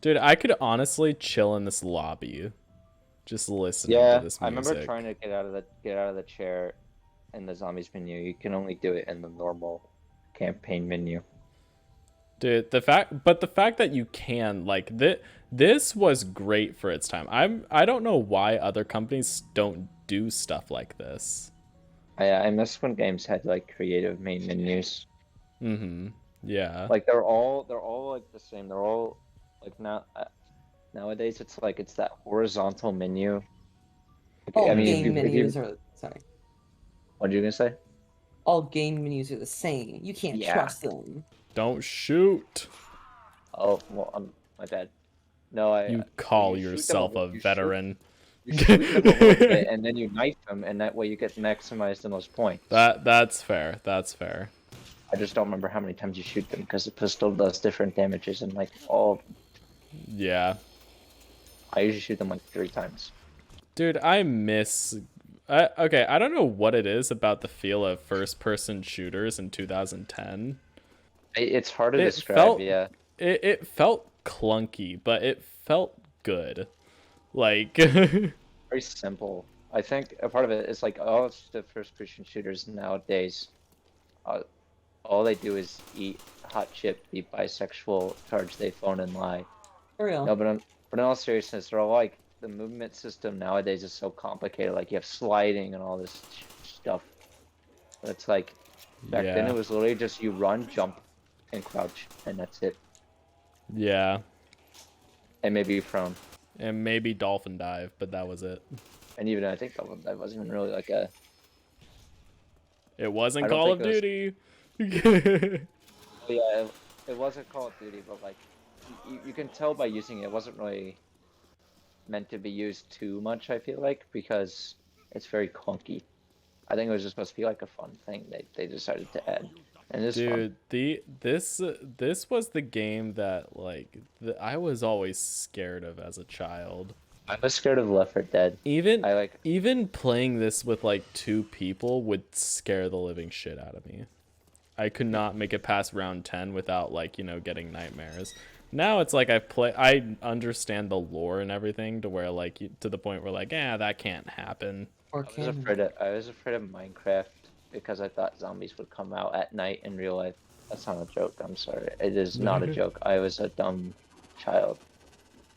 Dude, I could honestly chill in this lobby, just listening to Yeah, this I remember music. trying to get out of the chair in the zombies menu. You can only do it in the normal campaign menu. Dude, the fact that you can like this was great for its time. I don't know why other companies don't do stuff like this. I miss when games had like creative main menus. Mm-hmm. Yeah. Like they're all like the same. They're all like nowadays it's like it's that horizontal menu. I All mean, if game you Mm-hmm. menus are sorry. what are you gonna say? All game menus are the same. You can't Yeah. trust them. Don't shoot. Oh, well, my bad. No, You well, call you shoot them yourself a veteran. you shoot them a little bit, and then you knife them, and that way you get maximize the most points. That's fair. That's fair. I just don't remember how many times you shoot them because the pistol does different damages, and like all, Yeah. I usually shoot them like 3 times. Dude, I miss. Okay, I don't know what it is about the feel of first-person shooters in 2010. It's hard to It describe, felt yeah. it felt clunky, but it felt good. Like, yeah, Very simple. I think a part of it is like all of the first-person shooters nowadays, uh, all they do is eat hot chip, be bisexual, charge they phone and lie. For real. No, but in all seriousness, they're all like the movement system nowadays is so complicated. Like you have sliding and all this stuff. But it's like back then it was literally just you run, jump, and crouch, and that's it. yeah, And maybe prone. and maybe dolphin dive, but that was it. And even I think that wasn't even really like a. It wasn't I don't Call of think Duty. Oh, yeah, it wasn't Call of Duty, but like you can tell by using it, it wasn't really meant to be used too much. I feel like because it's very clunky. I think it was just supposed to be like a fun thing they decided to add, and it's fun. Dude, this was the game that like I was always scared of as a child. I was scared of Left 4 Dead. Even I like even playing this with like 2 people would scare the living shit out of me. I could not make it past round 10 without like, getting nightmares. Now it's like I understand the lore and everything to where like to the point where like, yeah, that can't happen. Or I was afraid of Minecraft because I thought zombies would come out at night in real life. That's not a joke. I'm sorry. It is not a joke. I was a dumb child.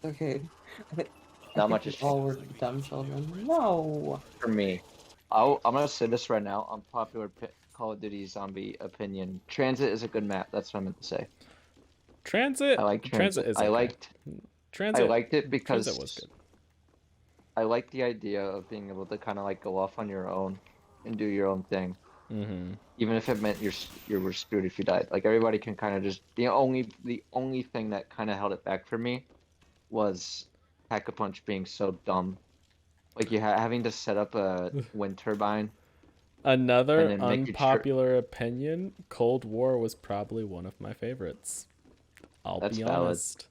Okay. Not much we has all were dumb children. No. For me. I'm gonna say this right now. Unpopular Call of Duty zombie opinion. Transit is a good map. That's what I meant to say. Transit. I like Transit. Is I okay. liked Transit. it because Transit was good. I like the idea of being able to kind of like go off on your own and do your own thing. Mm-hmm. Even if it meant you were screwed if you died. Like everybody can kind of just the only thing that kind of held it back for me was Pack-a-Punch being so dumb. Like you having to set up a wind turbine. Another And then making sure- unpopular opinion, Cold War was probably one of my favorites. That's be valid. honest.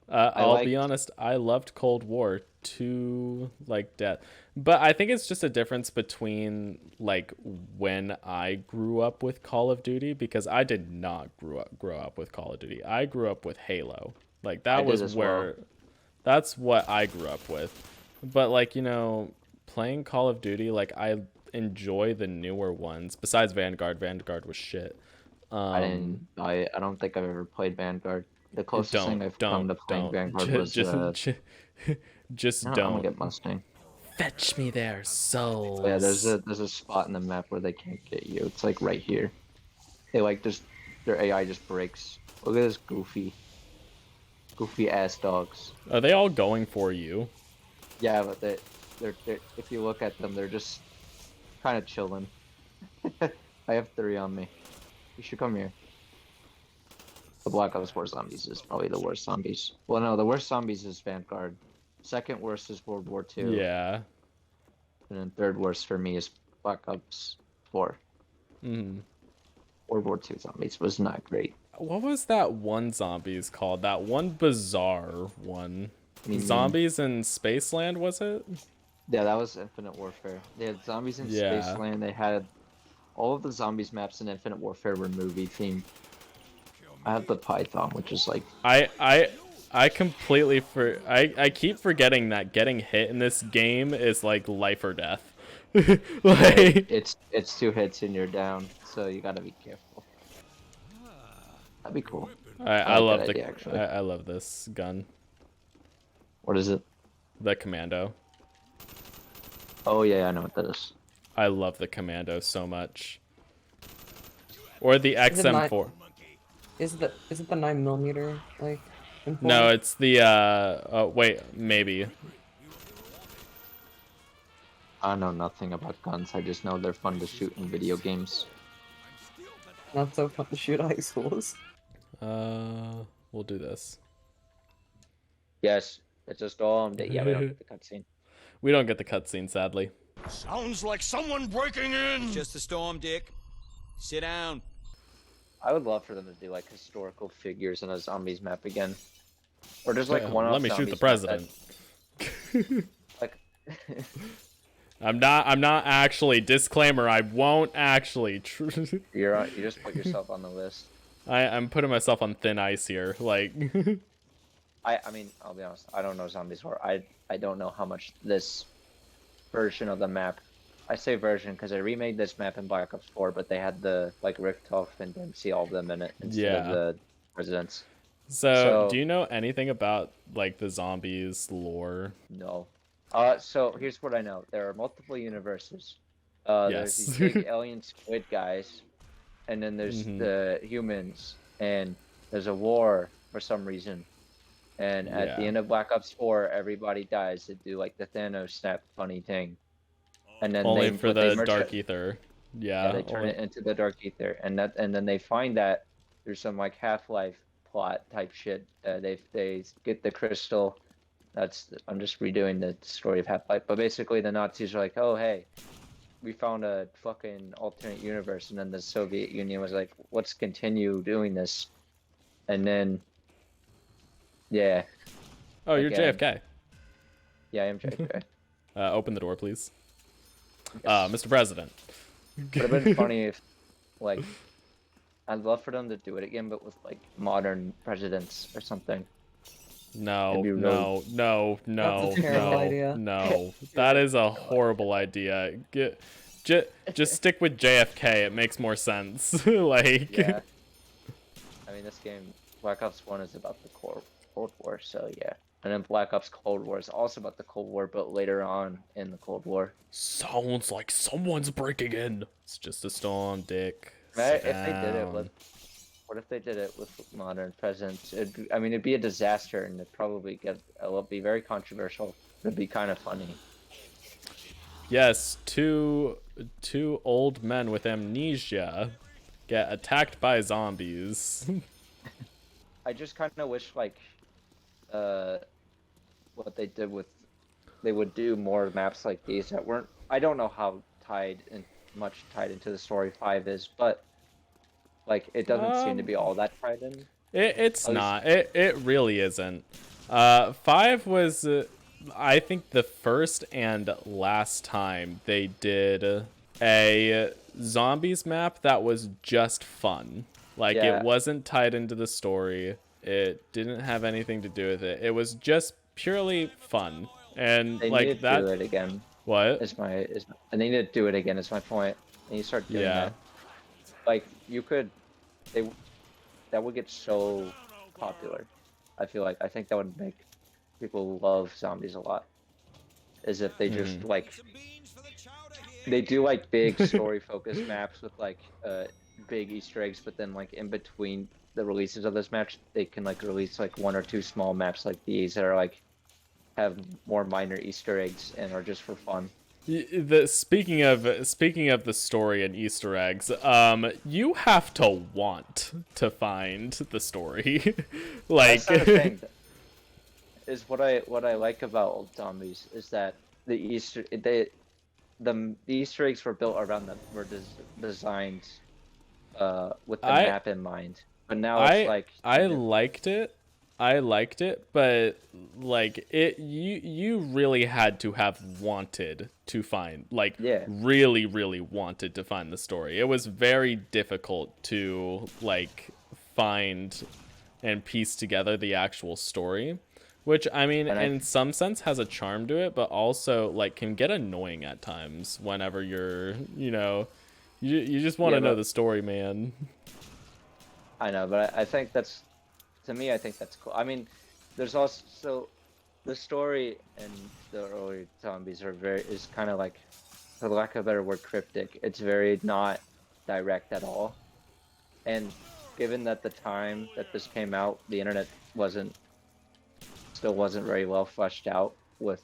I'll be honest, I loved Cold War to like death. But I think it's just a difference between like when I grew up with Call of Duty, because I did not grow up with Call of Duty. I grew up with Halo. Like that was where that's what I grew up with. But like, playing Call of Duty, like I enjoy the newer ones. Besides Vanguard was shit. I don't think I've ever played Vanguard. The closest thing I've come to playing Vanguard was just I'm don't gonna get Mustang. fetch me their souls. Yeah, there's a spot in the map where they can't get you. It's like right here. They like just their AI just breaks. Look at this goofy ass dogs. Are they all going for you? Yeah, but they're if you look at them, they're just kind of chilling. I have 3 on me. You should come here. The Black Ops 4 zombies is probably the worst zombies. Well, no, the worst zombies is Vanguard. Second worst is World War II. Yeah. And then third worst for me is Black Ops 4. Mm. World War II zombies was not great. What was that one zombies called? That one bizarre one. Zombies in Spaceland, was it? Yeah, that was Infinite Warfare. They had zombies in Spaceland. They had all of the zombies maps in Infinite Warfare were movie themed. I have the Python, which is like I I completely I keep forgetting that getting hit in this game is like life or death. Like It's 2 hits and you're down, so you gotta be careful. That'd be cool. I I like that love idea, actually. I love this gun. What is it? The commando. Oh yeah, I know what that is. I love the commando so much. Or the Is it not- XM4. Is it the 9mm like? No, it's the oh wait, maybe. I know nothing about guns. I just know they're fun to shoot in video games. Not so fun to shoot high schools. We'll do this. Yes, it's a storm. Yeah, we don't get the cutscene. We don't get the cutscene, sadly. Sounds like someone breaking in. Just a storm, Dick. Sit down. I would love for them to do like historical figures in a zombies map again, or just like one. Let me shoot the president. Like, I'm not actually. Disclaimer: I won't actually. you just put yourself on the list. I'm putting myself on thin ice here. Like, I mean, I'll be honest. I don't know zombies horror. I don't know how much this version of the map. I say version because they remade this map in Black Ops 4, but they had the like Richthof and Dempsey, all of them in it instead of the residents. So, do you know anything about like the zombies lore? No. So here's what I know. There are multiple universes. There's these big alien squid guys, and then there's the humans, and there's a war for some reason. And at the end of Black Ops 4, everybody dies. They do like the Thanos snap funny thing. And then only for the dark ether. Yeah, they turn it into the dark ether, and then they find that there's some like Half-Life plot type shit. They get the crystal. I'm just redoing the story of Half-Life, but basically the Nazis are like, oh hey, we found a fucking alternate universe, and then the Soviet Union was like, let's continue doing this, and then yeah. Oh, you're JFK. Yeah, I am JFK. Open the door, please. Yes. Mr. President. Would have been funny if, like, I'd love for them to do it again, but with like modern presidents or something. No, really... no. That's a terrible idea. No, that is a horrible idea. Just stick with JFK. It makes more sense. Like, yeah. I mean, this game, Black Ops 1 is about the Cold War, so yeah. And then Black Ops Cold War is also about the Cold War, but later on in the Cold War. Sounds like someone's breaking in. It's just a storm, Dick. Right? What if they did it with modern presidents? It'd be a disaster, and it'll be very controversial. It'd be kind of funny. Yes, two old men with amnesia get attacked by zombies. I just kind of wish, like, what they did they would do more maps like these that weren't. I don't know how much tied into the story 5 is, but like it doesn't seem to be all that tied in. It's not. It really isn't. 5 was, I think, the first and last time they did a zombies map that was just fun. Like, it wasn't tied into the story. It didn't have anything to do with it. It was just purely fun. And they like need to that. do it again. What? They need to do it again. Is my point. And you start doing that. Like that would get so popular. I think that would make people love zombies a lot. As if they just like they do like big story focused maps with like big Easter eggs, but then like in between the releases of this match, they can like release like 1 or 2 small maps like these that are like have more minor Easter eggs and are just for fun. Speaking of the story and Easter eggs, you have to want to find the story. Like, that's not a thing. Is what I like about old zombies is that the Easter eggs were built around them, were designed with the map in mind. But now it's like I liked it, but like you really had to have wanted to find, like, really, really wanted to find the story. It was very difficult to like find and piece together the actual story, which I mean, in some sense has a charm to it, but also like can get annoying at times whenever you're, you just want to know the story, man. I know, but I think that's, to me, I think that's cool. I mean, there's also the story in the early zombies is kind of like, for lack of a better word, cryptic. It's very not direct at all. And given that the time that this came out, the internet still wasn't very well fleshed out with,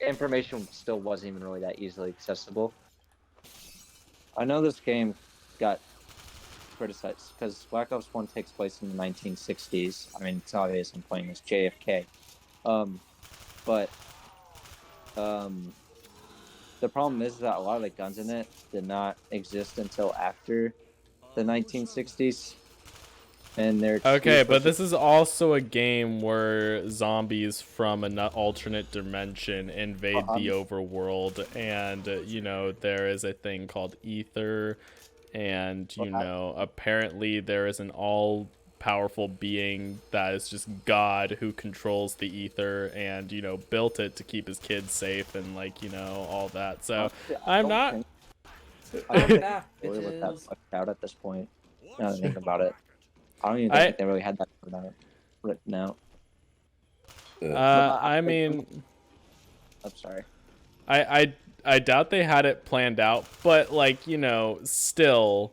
information still wasn't even really that easily accessible. I know this game got criticized because Black Ops 1 takes place in the 1960s. I mean, it's obvious I'm playing as JFK. But the problem is that a lot of the guns in it did not exist until after the 1960s. And they're okay, but this is also a game where zombies from an alternate dimension invade the overworld, and there is a thing called ether, and apparently there is an all-powerful being that is just God who controls the ether, and built it to keep his kids safe, and all that. So I'm not. I'm back, really let that bitches. flesh out at this point. Now that I think about it. I don't even think they really had that written out. I mean, I'm sorry. I doubt they had it planned out, but still.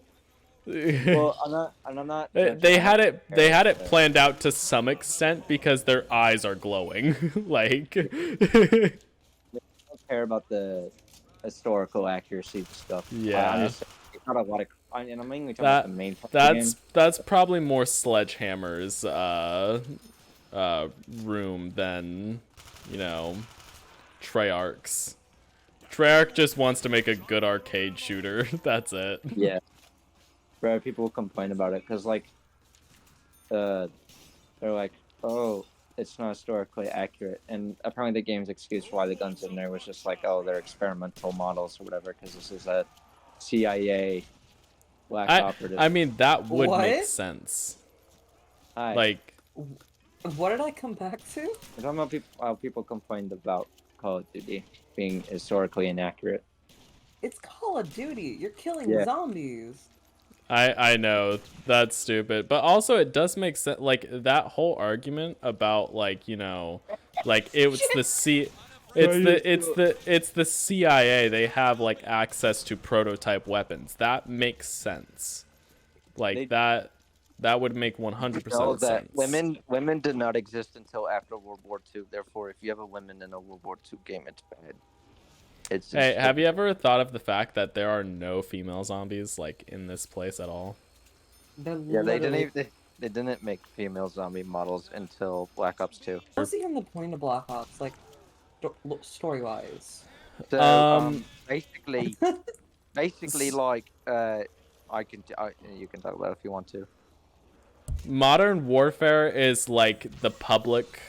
Well, I'm not. They had it planned out to some extent because their eyes are glowing. I don't care about the historical accuracy of stuff. Yeah. It's not a lot of. And I'm mainly talking about the main part of the game. That's probably more Sledgehammer's room than Treyarch's. Treyarch just wants to make a good arcade shooter. That's it. Yeah. Bro, people complain about it because they're like, oh, it's not historically accurate, and apparently the game's excuse for why the guns in there was just like, oh, they're experimental models or whatever because this is a CIA. Black operative. I mean, that would make What? sense. Hi. Like, What did I come back to? We're talking about how people complained about Call of Duty being historically inaccurate. It's Call of Duty. You're killing Yeah. zombies. I know that's stupid, but also it does make sense. Like that whole argument about it's the CIA. They have access to prototype weapons. That makes sense. That would make 100% sense. Women did not exist until after World War II. Therefore, if you have a women in a World War II game, it's bad. Hey, have you ever thought of the fact that there are no female zombies in this place at all? Yeah, they didn't make female zombie models until Black Ops 2. What's even the point of Black Ops, story-wise? So basically, you can talk about it if you want to. Modern Warfare is the public.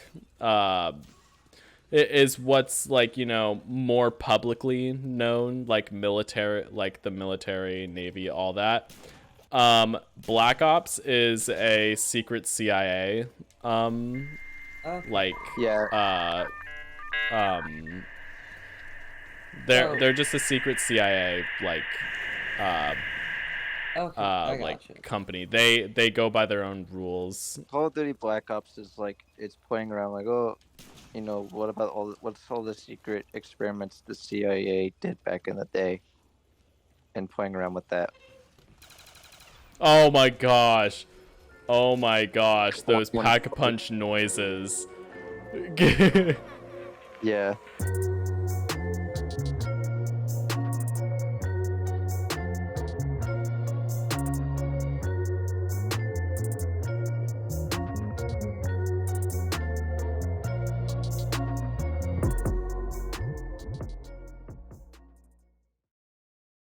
It is what's more publicly known, military, the military, Navy, all that. Black Ops is a secret CIA. They're just a secret CIA company. They go by their own rules. Call of Duty Black Ops is it's playing around what's all the secret experiments the CIA did back in the day, and playing around with that. Oh my gosh, those pack-a-punch noises. Yeah.